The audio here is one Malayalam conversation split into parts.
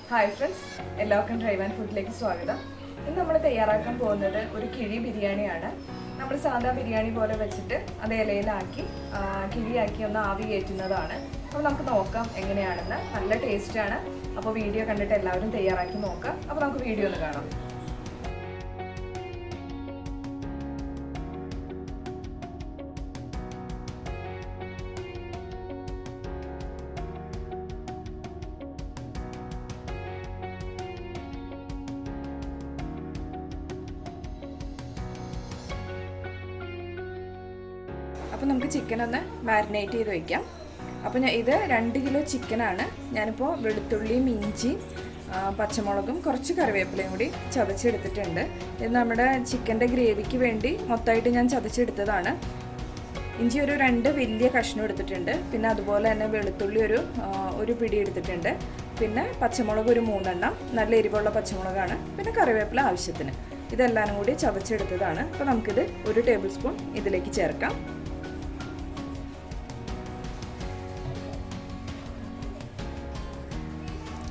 ഹായ് ഫ്രണ്ട്സ്, എല്ലാവർക്കും ഡ്രൈവ് ആൻഡ് ഫുഡിലേക്ക് സ്വാഗതം. ഇന്ന് നമ്മൾ തയ്യാറാക്കാൻ പോകുന്നത് ഒരു കിഴി ബിരിയാണിയാണ്. നമ്മൾ സാധാ ബിരിയാണി പോലെ വെച്ചിട്ട് അത് ഇലയിലാക്കി കിഴിയാക്കി ഒന്ന് ആവി കയറ്റുന്നതാണ്. അപ്പോൾ നമുക്ക് നോക്കാം എങ്ങനെയാണെന്ന്. നല്ല ടേസ്റ്റാണ്. അപ്പോൾ വീഡിയോ കണ്ടിട്ട് എല്ലാവരും തയ്യാറാക്കി നോക്കാം. അപ്പോൾ നമുക്ക് വീഡിയോ ഒന്ന് കാണാം. അപ്പോൾ നമുക്ക് ചിക്കൻ ഒന്ന് മാരിനേറ്റ് ചെയ്ത് വയ്ക്കാം. അപ്പോൾ ഇത് 2 കിലോ ചിക്കനാണ്. ഞാനിപ്പോൾ വെളുത്തുള്ളിയും ഇഞ്ചിയും പച്ചമുളകും കുറച്ച് കറിവേപ്പിലയും കൂടി ചതച്ചെടുത്തിട്ടുണ്ട്. ഇത് നമ്മുടെ ചിക്കൻ്റെ ഗ്രേവിക്ക് വേണ്ടി മൊത്തമായിട്ട് ഞാൻ ചതച്ചെടുത്തതാണ്. ഇഞ്ചി ഒരു 2 വലിയ കഷ്ണം എടുത്തിട്ടുണ്ട്. പിന്നെ അതുപോലെ തന്നെ വെളുത്തുള്ളി ഒരു പിടി എടുത്തിട്ടുണ്ട്. പിന്നെ പച്ചമുളക് ഒരു 3 എണ്ണം, നല്ല എരിവുള്ള പച്ചമുളകാണ്. പിന്നെ കറിവേപ്പില ആവശ്യത്തിന്. ഇതെല്ലാം കൂടി ചതച്ചെടുത്തതാണ്. അപ്പോൾ നമുക്കിത് 1 ടേബിൾ സ്പൂൺ ഇതിലേക്ക് ചേർക്കാം.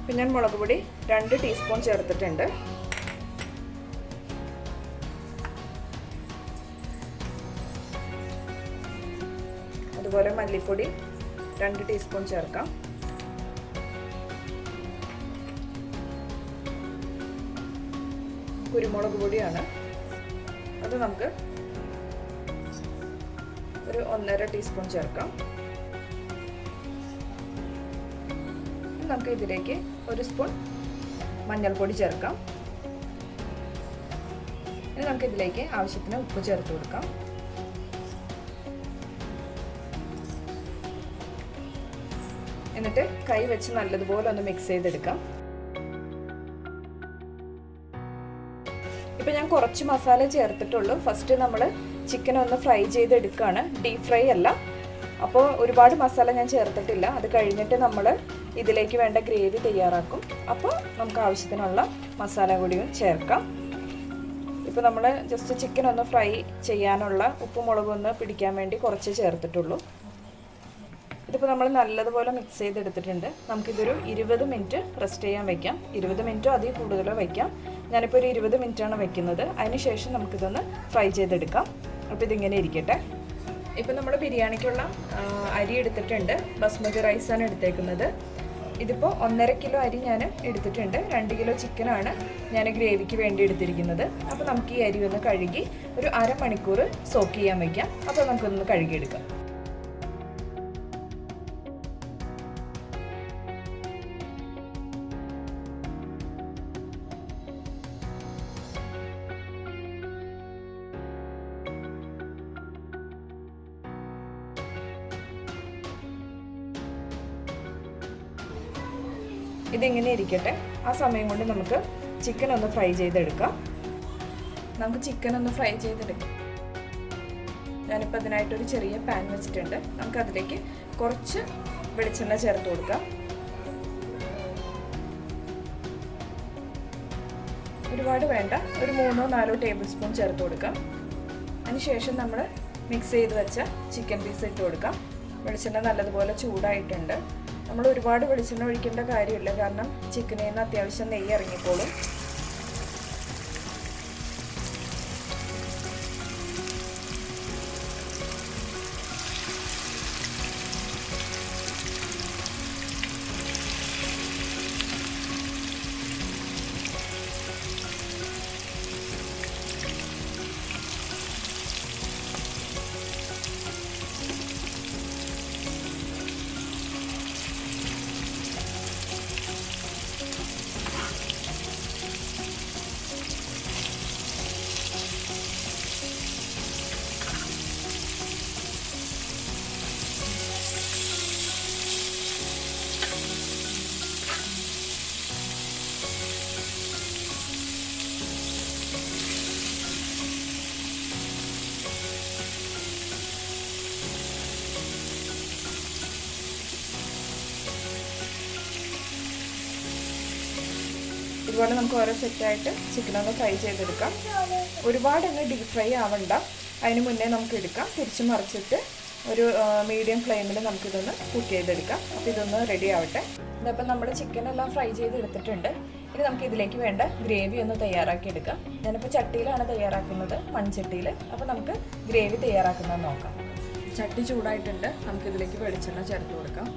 പിന്നെ ഞാൻ മുളക് പൊടി 2 ടീസ്പൂൺ ചേർത്തിട്ടുണ്ട്. അതുപോലെ മല്ലിപ്പൊടി 2 ടീസ്പൂൺ ചേർക്കാം. കുരുമുളക് പൊടിയാണ്, അത് നമുക്ക് ഒരു 1.5 ടീസ്പൂൺ ചേർക്കാം. നമുക്ക് ഇതിലേക്ക് 1 സ്പൂൺ മഞ്ഞൾപ്പൊടി ചേർക്കാം. ഇനി നമുക്ക് ഇതിലേക്ക് ആവശ്യത്തിന് ഉപ്പ് ചേർത്ത് കൊടുക്കാം. എന്നിട്ട് കൈ വെച്ച് നല്ലതുപോലെ ഒന്ന് മിക്സ് ചെയ്തെടുക്കാം. ഇപ്പം ഞാൻ കുറച്ച് മസാല ചേർത്തിട്ടുള്ളൂ. ഫസ്റ്റ് നമ്മൾ ചിക്കൻ ഒന്ന് ഫ്രൈ ചെയ്തെടുക്കുകയാണ്, ഡീപ് ഫ്രൈ അല്ല. അപ്പോൾ ഒരുപാട് മസാല ഞാൻ ചേർത്തിട്ടില്ല. അത് കഴിഞ്ഞിട്ട് നമ്മൾ ഇതിലേക്ക് വേണ്ട ഗ്രേവി തയ്യാറാക്കും. അപ്പോൾ നമുക്ക് ആവശ്യത്തിനുള്ള മസാല കൂടിയും ചേർക്കാം. ഇപ്പോൾ നമ്മൾ ജസ്റ്റ് ചിക്കൻ ഒന്ന് ഫ്രൈ ചെയ്യാനുള്ള ഉപ്പും മുളകും ഒന്ന് പിടിക്കാൻ വേണ്ടി കുറച്ച് ചേർത്തിട്ടുള്ളൂ. ഇതിപ്പോൾ നമ്മൾ നല്ലതുപോലെ മിക്സ് ചെയ്തെടുത്തിട്ടുണ്ട്. നമുക്കിതൊരു 20 മിനിറ്റ് റെസ്റ്റ് ചെയ്യാൻ വയ്ക്കാം. 20 മിനിറ്റോ അതിൽ കൂടുതലോ വയ്ക്കാം. ഞാനിപ്പോൾ ഒരു 20 മിനിറ്റാണ് വയ്ക്കുന്നത്. അതിന് ശേഷം നമുക്കിതൊന്ന് ഫ്രൈ ചെയ്തെടുക്കാം. അപ്പോൾ ഇതിങ്ങനെ ഇരിക്കട്ടെ. ഇപ്പം നമ്മൾ ബിരിയാണിക്കുള്ള അരി എടുത്തിട്ടുണ്ട്. ബസ്മതി റൈസാണ് എടുത്തേക്കുന്നത്. ഇതിപ്പോൾ 1.5 കിലോ അരി ഞാൻ എടുത്തിട്ടുണ്ട്. 2 കിലോ ചിക്കനാണ് ഞാൻ ഗ്രേവിക്ക് വേണ്ടി എടുത്തിരിക്കുന്നത്. അപ്പോൾ നമുക്ക് ഈ അരി ഒന്ന് കഴുകി ഒരു അരമണിക്കൂർ സോക്ക് ചെയ്യാൻ വയ്ക്കാം. അപ്പോൾ നമുക്കൊന്ന് കഴുകിയെടുക്കാം. ഇതിങ്ങനെ ഇരിക്കട്ടെ. ആ സമയം കൊണ്ട് നമുക്ക് ചിക്കൻ ഒന്ന് ഫ്രൈ ചെയ്തെടുക്കാം. ഞാനിപ്പോൾ അതിനായിട്ടൊരു ചെറിയ പാൻ വെച്ചിട്ടുണ്ട്. നമുക്കതിലേക്ക് കുറച്ച് വെളിച്ചെണ്ണ ചേർത്ത് കൊടുക്കാം. ഒരുപാട് വേണ്ട, ഒരു 3-4 ടേബിൾ സ്പൂൺ ചേർത്ത് കൊടുക്കാം. അതിനുശേഷം നമ്മൾ മിക്സ് ചെയ്ത് വെച്ച ചിക്കൻ പീസ് ഇട്ട് കൊടുക്കാം. വെളിച്ചെണ്ണ നല്ലതുപോലെ ചൂടായിട്ടുണ്ട്. നമ്മൾ ഒരുപാട് വെളിച്ചെണ്ണ ഒഴിക്കേണ്ട കാര്യമില്ല, കാരണം ചിക്കനിൽ നിന്ന് അത്യാവശ്യം നെയ്യ് ഇറങ്ങിക്കോളും. ഇതുപോലെ നമുക്ക് ഓരോ സെറ്റായിട്ട് ചിക്കനൊന്ന് ഫ്രൈ ചെയ്തെടുക്കാം. ഒരുപാട് ഡീപ് ഫ്രൈ ആവണ്ട, അതിന് മുന്നേ നമുക്ക് എടുക്കാം. തിരിച്ച് മറിച്ചിട്ട് ഒരു മീഡിയം ഫ്ലെയിമിൽ നമുക്കിതൊന്ന് കുക്ക് ചെയ്തെടുക്കാം. അപ്പോൾ ഇതൊന്ന് റെഡി ആവട്ടെ. ഇതപ്പം നമ്മൾ ചിക്കൻ എല്ലാം ഫ്രൈ ചെയ്ത് എടുത്തിട്ടുണ്ട്. ഇനി നമുക്ക് ഇതിലേക്ക് വേണ്ട ഗ്രേവി ഒന്ന് തയ്യാറാക്കി എടുക്കാം. ഞാനിപ്പോൾ ചട്ടിയിലാണ് തയ്യാറാക്കുന്നത്, മൺചട്ടിയിൽ. അപ്പോൾ നമുക്ക് ഗ്രേവി തയ്യാറാക്കുന്നത് നോക്കാം. ചട്ടി ചൂടായിട്ടുണ്ട്. നമുക്കിതിലേക്ക് വെളിച്ചെണ്ണ ചേർത്ത് കൊടുക്കാം.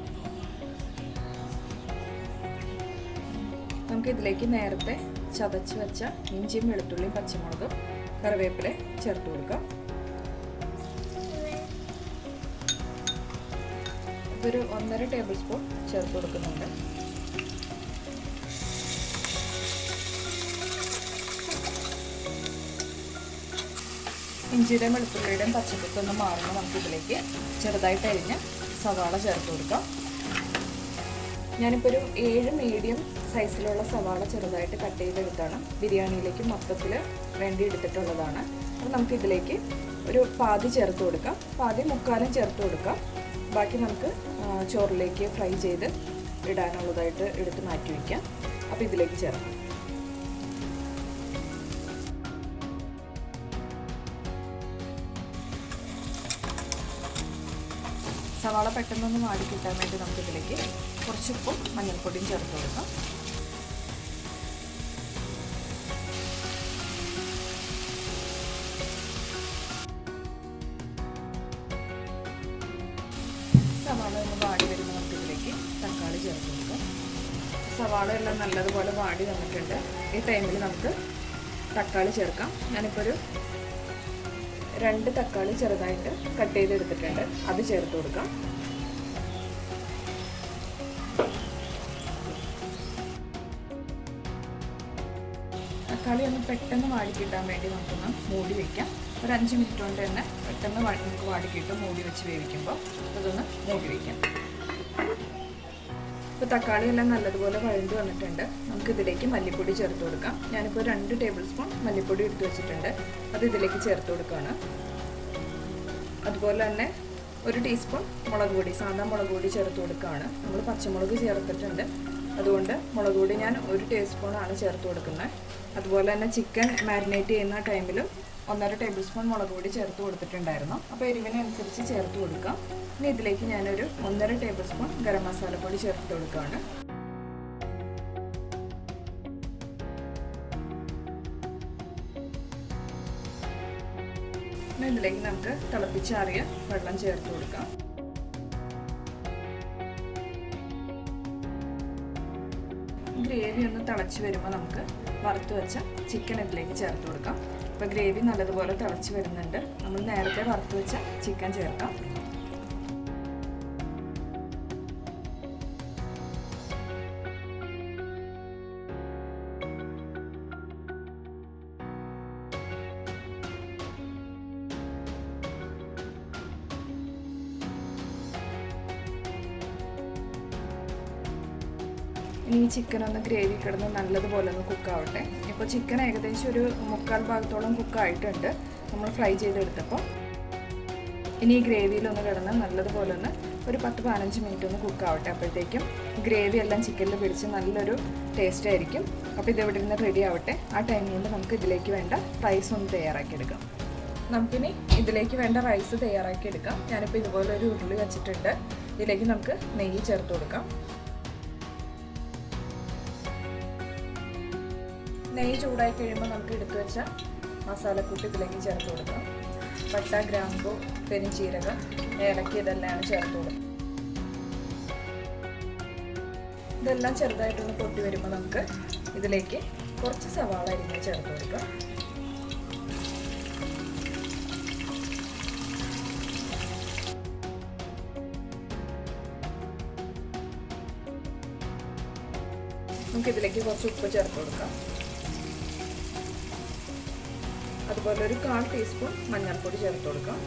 നമുക്കിതിലേക്ക് നേരത്തെ ചതച്ച് വെച്ച ഇഞ്ചിയും വെളുത്തുള്ളിയും പച്ചമുളകും കറിവേപ്പില ചേർത്ത് കൊടുക്കാം. ഇതൊരു 1.5 ടേബിൾ സ്പൂൺ ചേർത്ത് കൊടുക്കുന്നുണ്ട്. ഇഞ്ചിയുടെയും വെളുത്തുള്ളിയുടെയും പച്ചപ്പൊന്ന് മാറുമ്പോൾ നമുക്കിതിലേക്ക് ചെറുതായിട്ട് അരിഞ്ഞ് സവാള ചേർത്ത് കൊടുക്കാം. ഞാനിപ്പോൾ ഒരു 7 മീഡിയം സൈസിലുള്ള സവാള ചെറുതായിട്ട് കട്ട് ചെയ്തെടുത്താണ് ബിരിയാണിയിലേക്ക് മൊത്തത്തിൽ വേണ്ടി എടുത്തിട്ടുള്ളതാണ്. അപ്പോൾ നമുക്കിതിലേക്ക് ഒരു പാതി ചേർത്ത് കൊടുക്കാം, പാതി മുക്കാലും ചേർത്ത് കൊടുക്കാം. ബാക്കി നമുക്ക് ചോറിലേക്ക് ഫ്രൈ ചെയ്ത് ഇടാനുള്ളതായിട്ട് എടുത്ത് മാറ്റി വയ്ക്കാം. അപ്പോൾ ഇതിലേക്ക് ചേർക്കാം. സവാള പെട്ടെന്നൊന്ന് വാടി കിട്ടാൻ വേണ്ടി നമുക്കിതിലേക്ക് കുറച്ച് ഉപ്പും മഞ്ഞൾപ്പൊടിയും ചേർത്ത് കൊടുക്കാം. സവാള ഒന്ന് വാടി വരുമ്പോൾ നമുക്കിതിലേക്ക് തക്കാളി ചേർത്ത് കൊടുക്കാം. സവാള എല്ലാം നല്ലതുപോലെ വാടി വന്നിട്ടുണ്ട്. ഈ ടൈമിൽ നമുക്ക് തക്കാളി ചേർക്കാം. ഞാനിപ്പോൾ ഒരു 2 തക്കാളി ചെറുതായിട്ട് കട്ട് ചെയ്തെടുത്തിട്ടുണ്ട്, അത് ചേർത്ത് കൊടുക്കാം. തക്കാളി ഒന്ന് പെട്ടെന്ന് വാടി കിട്ടാൻ വേണ്ടി നമുക്കൊന്ന് മൂടി വയ്ക്കാം. ഒരു 5 മിനിറ്റ് കൊണ്ട് തന്നെ പെട്ടെന്ന് നമുക്ക് വാടിക്കിട്ട് മൂടി വെച്ച് വേവിക്കുമ്പോൾ അതൊന്ന് മൂടി വയ്ക്കാം. ഇപ്പോൾ തക്കാളി എല്ലാം നല്ലതുപോലെ വഴണ്ട് വന്നിട്ടുണ്ട്. നമുക്കിതിലേക്ക് മല്ലിപ്പൊടി ചേർത്ത് കൊടുക്കാം. ഞാനിപ്പോൾ 2 ടേബിൾ സ്പൂൺ മല്ലിപ്പൊടി എടുത്ത് വെച്ചിട്ടുണ്ട്, അത് ഇതിലേക്ക് ചേർത്ത് കൊടുക്കുകയാണ്. അതുപോലെ തന്നെ 1 ടീസ്പൂൺ മുളക് പൊടി, സാധാ മുളക് പൊടി ചേർത്ത് കൊടുക്കുകയാണ്. നമ്മൾ പച്ചമുളക് ചേർത്തിട്ടുണ്ട്, അതുകൊണ്ട് മുളക് പൊടി ഞാൻ 1 ടീസ്പൂണാണ് ചേർത്ത് കൊടുക്കുന്നത്. അതുപോലെ തന്നെ ചിക്കൻ മാരിനേറ്റ് ചെയ്യുന്ന ടൈമിലും 1.5 ടേബിൾ സ്പൂൺ മുളക് പൊടി ചേർത്ത് കൊടുത്തിട്ടുണ്ടായിരുന്നു. അപ്പോൾ എരിവിനനുസരിച്ച് ചേർത്ത് കൊടുക്കാം. ഇനി ഇതിലേക്ക് ഞാനൊരു 1.5 ടേബിൾ സ്പൂൺ ഗരം മസാല പൊടി ചേർത്ത് കൊടുക്കുകയാണ്. ഇതിലേക്ക് നമുക്ക് തിളപ്പിച്ചാറിയ വെള്ളം ചേർത്ത് കൊടുക്കാം. ഗ്രേവി ഒന്ന് തിളച്ച് വരുമ്പോൾ നമുക്ക് വറുത്ത് വെച്ച ചിക്കൻ ഇതിലേക്ക് ചേർത്ത് കൊടുക്കാം. ഇപ്പോൾ ഗ്രേവി നല്ലതുപോലെ തിളച്ച് വരുന്നുണ്ട്. നമ്മൾ നേരത്തെ വറുത്ത് വെച്ച ചിക്കൻ ചേർക്കാം. ഇനി ഈ ചിക്കൻ ഒന്ന് ഗ്രേവി കിടന്ന് നല്ലതുപോലെ ഒന്ന് കുക്കാവട്ടെ. ഇപ്പോൾ ചിക്കൻ ഏകദേശം ഒരു 3/4 ഭാഗത്തോളം കുക്കായിട്ടുണ്ട് നമ്മൾ ഫ്രൈ ചെയ്തെടുത്തപ്പോൾ. ഇനി ഈ ഗ്രേവിയിലൊന്ന് കിടന്ന് നല്ലതുപോലെ ഒന്ന് ഒരു 10-15 മിനിറ്റ് ഒന്ന് കുക്കാവട്ടെ. അപ്പോഴത്തേക്കും ഗ്രേവി എല്ലാം ചിക്കനിൽ പിടിച്ച് നല്ലൊരു ടേസ്റ്റ് ആയിരിക്കും. അപ്പോൾ ഇതിവിടെ ഇരുന്ന് റെഡി ആവട്ടെ. ആ ടൈം കൊണ്ട് നമുക്ക് ഇതിലേക്ക് വേണ്ട റൈസ് ഒന്ന് തയ്യാറാക്കിയെടുക്കാം. നമുക്കിനി ഇതിലേക്ക് വേണ്ട റൈസ് തയ്യാറാക്കിയെടുക്കാം. ഞാനിപ്പോൾ ഇതുപോലെ ഒരു ഉരുളി വെച്ചിട്ടുണ്ട്. ഇതിലേക്ക് നമുക്ക് നെയ്യ് ചേർത്ത് കൊടുക്കാം. നെയ്യ് ചൂടായി കഴിയുമ്പോൾ നമുക്ക് എടുത്തു വെച്ച മസാലക്കൂട്ട് ഇതിലേക്ക് ചേർത്ത് കൊടുക്കാം. പട്ട, ഗ്രാമ്പു, പെരുംജീരകം, ഏലക്ക ഇതെല്ലാം ചേർത്ത് കൊടുക്കാം. ഇതെല്ലാം ചെറുതായിട്ടൊന്ന് പൊട്ടി വരുമ്പോൾ നമുക്ക് ഇതിലേക്ക് കുറച്ച് സവാള അരിഞ്ഞ് ചേർത്ത് കൊടുക്കാം. നമുക്കിതിലേക്ക് കുറച്ച് ഉപ്പ് ചേർത്ത് കൊടുക്കാം. അതുപോലെ ഒരു 1/4 ടീസ്പൂൺ മഞ്ഞൾപ്പൊടി ചേർത്ത് കൊടുക്കാം.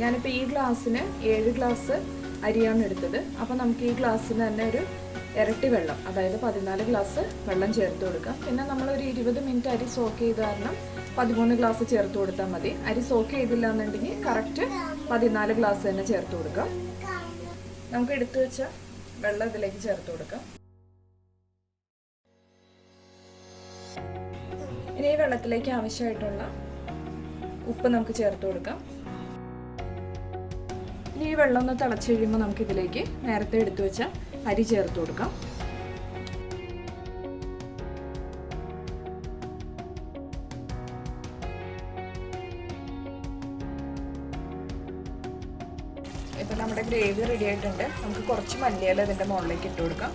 ഞാനിപ്പോൾ ഈ ഗ്ലാസ്സിന് 7 ഗ്ലാസ് അരിയാണ് എടുത്തത്. അപ്പോൾ നമുക്ക് ഈ ഗ്ലാസ്സിന് തന്നെ ഒരു ഇരട്ടി വെള്ളം, അതായത് 14 ഗ്ലാസ് വെള്ളം ചേർത്ത് കൊടുക്കാം. പിന്നെ നമ്മളൊരു 20 മിനിറ്റ് അരി സോക്ക് ചെയ്ത് കാരണം 13 ഗ്ലാസ് ചേർത്ത് കൊടുത്താൽ മതി. അരി സോക്ക് ചെയ്തില്ല എന്നുണ്ടെങ്കിൽ കറക്റ്റ് 14 ഗ്ലാസ് തന്നെ ചേർത്ത് കൊടുക്കാം. നമുക്ക് എടുത്തു വെച്ച വെള്ളം ഇതിലേക്ക് ചേർത്ത് കൊടുക്കാം. ഇനി ഈ വെള്ളത്തിലേക്ക് ആവശ്യമായിട്ടുള്ള ഉപ്പ് നമുക്ക് ചേർത്ത് കൊടുക്കാം. ഇനി ഈ വെള്ളം ഒന്ന് തിളച്ച് കഴിയുമ്പോൾ നമുക്കിതിലേക്ക് നേരത്തെ എടുത്തു വെച്ച അരി ചേർത്ത് കൊടുക്കാം. ഇപ്പം നമ്മുടെ ഗ്രേവി റെഡി ആയിട്ടുണ്ട്. നമുക്ക് കുറച്ച് മല്ലിയില ഇതിൻ്റെ മുകളിലേക്ക് ഇട്ട് കൊടുക്കാം.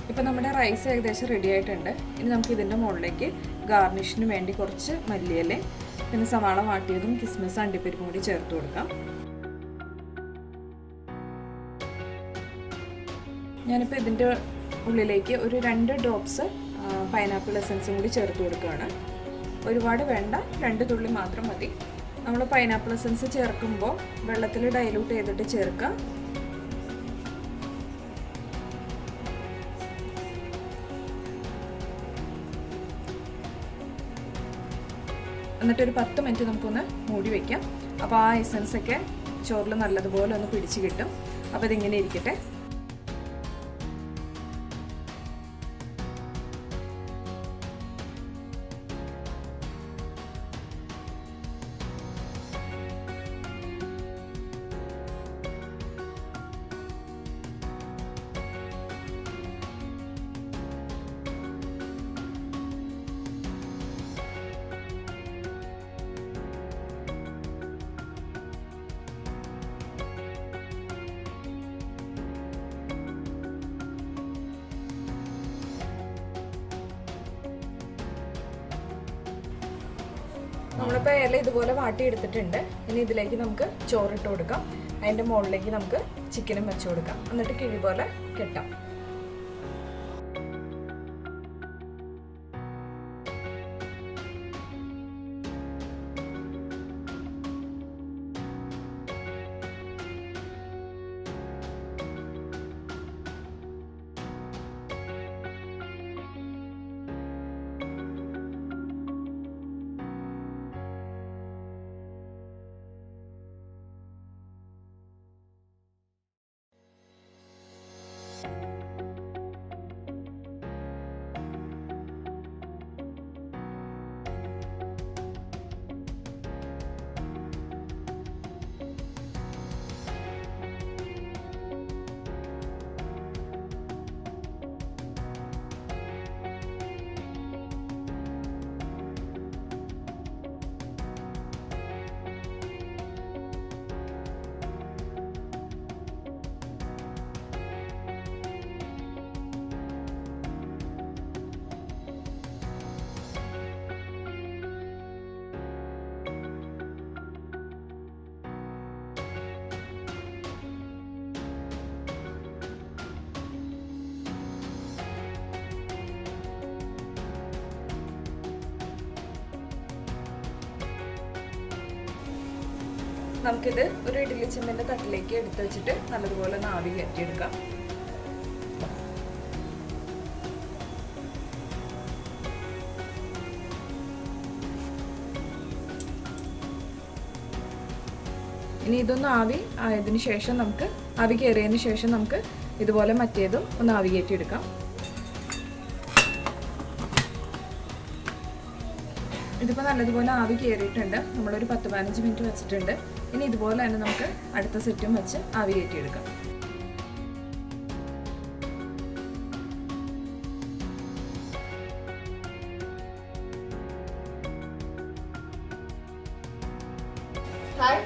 ഇപ്പം നമ്മുടെ റൈസ് ഏകദേശം റെഡി ആയിട്ടുണ്ട്. ഇനി നമുക്ക് ഇതിൻ്റെ മുകളിലേക്ക് ഗാർണിഷിന് വേണ്ടി കുറച്ച് മല്ലിയില, പിന്നെ സവാള വാട്ടിയതും കിസ്മിസ് അണ്ടിപ്പരിപ്പും കൂടി ചേർത്ത് കൊടുക്കാം. ഞാനിപ്പോൾ ഇതിൻ്റെ ഉള്ളിലേക്ക് ഒരു 2 ഡ്രോപ്സ് പൈനാപ്പിൾ എസൻസും കൂടി ചേർത്ത് കൊടുക്കുകയാണ്. ഒരുപാട് വേണ്ട, 2 തുള്ളി മാത്രം മതി. നമ്മൾ പൈനാപ്പിൾ എസൻസ് ചേർക്കുമ്പോൾ വെള്ളത്തിൽ ഡൈലൂട്ട് ചെയ്തിട്ട് ചേർക്കുക. എന്നിട്ടൊരു 10 മിനിറ്റ് നമുക്കൊന്ന് മൂടി വയ്ക്കാം. അപ്പോൾ ആ എസൻസൊക്കെ ചോറിൽ നല്ലതുപോലെ ഒന്ന് പിടിച്ച് കിട്ടും. അപ്പോൾ ഇതിങ്ങനെ ഇരിക്കട്ടെ. നമ്മളിപ്പോൾ ഇല ഇതുപോലെ വാട്ടിയെടുത്തിട്ടുണ്ട്. ഇനി ഇതിലേക്ക് നമുക്ക് ചോറിട്ട് കൊടുക്കാം. അതിൻ്റെ മുകളിലേക്ക് നമുക്ക് ചിക്കനും വെച്ച് കൊടുക്കാം. എന്നിട്ട് കിഴി പോലെ കെട്ടാം. നമുക്കിത് ഒരു ഇഡ്ഡലി ചെമ്പിൻ്റെ തട്ടിലേക്ക് എടുത്ത് വെച്ചിട്ട് നല്ലതുപോലെ ഒന്ന് ആവി കയറ്റിയെടുക്കാം. ഇനി ഇതൊന്ന് ആവി ആയതിനു ശേഷം നമുക്ക് ആവി കയറിയതിന് ശേഷം നമുക്ക് ഇതുപോലെ മറ്റേതും ഒന്ന് ആവി കയറ്റിയെടുക്കാം. ഇതിപ്പോൾ നല്ലതുപോലെ ആവി കയറിയിട്ടുണ്ട്. നമ്മളൊരു 10-15 മിനിറ്റ് വെച്ചിട്ടുണ്ട്. ഇനി ഇതുപോലെ തന്നെ നമുക്ക് അടുത്ത സെറ്റും വെച്ച് ആവി കയറ്റിയെടുക്കാം. ഹായ്,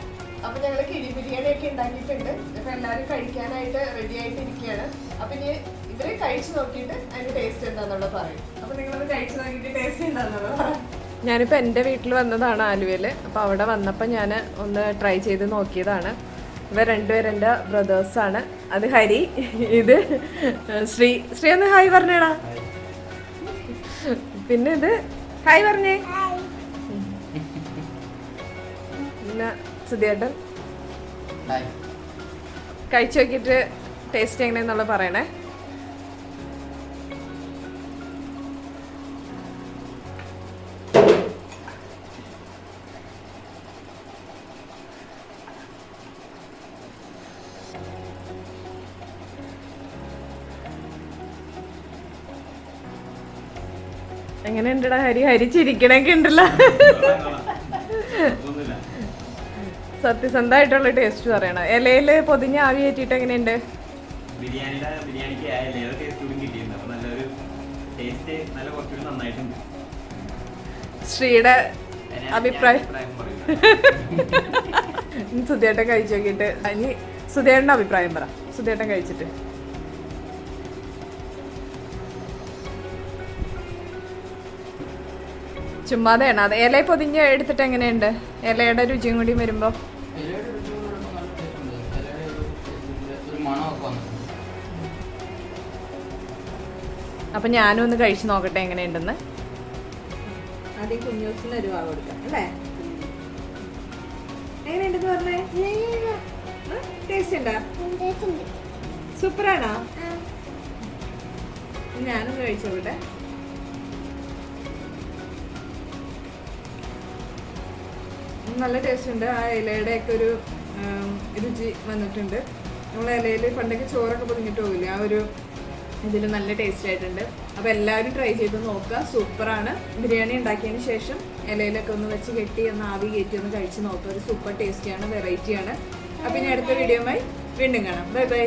അപ്പോൾ ഞങ്ങൾ കിഴി ബിരിയാണി ഒക്കെ ഉണ്ടാക്കിയിട്ടുണ്ട്. ഇപ്പം എല്ലാവരും കഴിക്കാനായിട്ട് റെഡി ആയിട്ട് ഇരിക്കുകയാണ്. അപ്പം ഇനി ഇവർ കഴിച്ചു നോക്കിയിട്ട് അതിൻ്റെ ടേസ്റ്റ് എന്താണെന്നുള്ളത് പറയും. അപ്പം നിങ്ങളത് കഴിച്ചു നോക്കിയിട്ട് ടേസ്റ്റ് എന്താണെന്നുള്ളത് പറയാം. ഞാനിപ്പോൾ എൻ്റെ വീട്ടിൽ വന്നതാണ് ആലുവയിൽ. അപ്പോൾ അവിടെ വന്നപ്പോൾ ഞാൻ ഒന്ന് ട്രൈ ചെയ്ത് നോക്കിയതാണ്. ഇവർ രണ്ടുപേരും എൻ്റെ ബ്രദേഴ്സാണ്. അത് ഹരി, ഇത് ശ്രീ. ശ്രീ ഒന്ന് ഹായ് പറഞ്ഞേടാ. പിന്നെ ഇത് ഹായ് പറഞ്ഞേ. പിന്നെ സുധിയേട്ടൻ. കഴിച്ചു നോക്കിയിട്ട് ടേസ്റ്റ് എങ്ങനെയാണെന്നുള്ളത് പറയണേ. എങ്ങനെയുണ്ടടാ ഹരി? ഹരി ചിരിക്കണൊക്കെ ഉണ്ടല്ലോ. സത്യസന്ധമായിട്ടുള്ള ടേസ്റ്റ് പറയണം. ഇലയിൽ പൊതിഞ്ഞ് ആവി കയറ്റിയിട്ട് എങ്ങനെയുണ്ട്? ബിരിയാണിക്ക് ഇലയുടെ ടേസ്റ്റ് കൂടി കിട്ടിയിട്ടുണ്ട്. അപ്പോൾ നല്ലൊരു ടേസ്റ്റ് നല്ല കുറച്ചുകൂടി നന്നായിട്ടുണ്ട്. ശ്രീയുടെ അഭിപ്രായം സുധേട്ടൻ കഴിച്ചു നോക്കിയിട്ട് ഇനി സുധേട്ടൻ്റെ അഭിപ്രായം പറ. സുധേട്ടൻ കഴിച്ചിട്ട് ചുമ്മാതെയാണ് അത്. ഇല പൊതിഞ്ഞ് എടുത്തിട്ട് എങ്ങനെയുണ്ട്? ഇലയുടെ രുചിയും കൂടി വരുമ്പോ അപ്പൊ ഞാനും ഒന്ന് കഴിച്ചു നോക്കട്ടെ എങ്ങനെയുണ്ടെന്ന്. ആദ്യം കുഞ്ഞൂസിന് ഒരു വാവ് കൊടുക്കാം അല്ലേ? എങ്ങനെയുണ്ടെന്ന് പറഞ്ഞേ? ടേസ്റ്റ് ഉണ്ടോ? സൂപ്പറാണോ? ഞാനൊന്ന് കഴിച്ചു നോക്കട്ടെ. നല്ല ടേസ്റ്റ് ഉണ്ട്. ആ ഇലയുടെ ഒക്കെ ഒരു രുചി വന്നിട്ടുണ്ട്. നമ്മൾ ഇലയിൽ പണ്ടൊക്കെ ചോറൊക്കെ പൊതിഞ്ഞിട്ട് പോകില്ലേ, ആ ഒരു ഇതിൽ നല്ല ടേസ്റ്റ് ആയിട്ടുണ്ട്. അപ്പോൾ എല്ലാവരും ട്രൈ ചെയ്ത് നോക്കുക. സൂപ്പറാണ്. ബിരിയാണി ഉണ്ടാക്കിയതിന് ശേഷം ഇലയിലൊക്കെ ഒന്ന് വെച്ച് കെട്ടി ഒന്ന് ആവി കയറ്റി ഒന്ന് കഴിച്ച് നോക്കുക. ഒരു സൂപ്പർ ടേസ്റ്റിയാണ്, വെറൈറ്റിയാണ്. അപ്പോൾ ഇനി അടുത്ത വീഡിയോയുമായി വീണ്ടും കാണാം. Bye bye.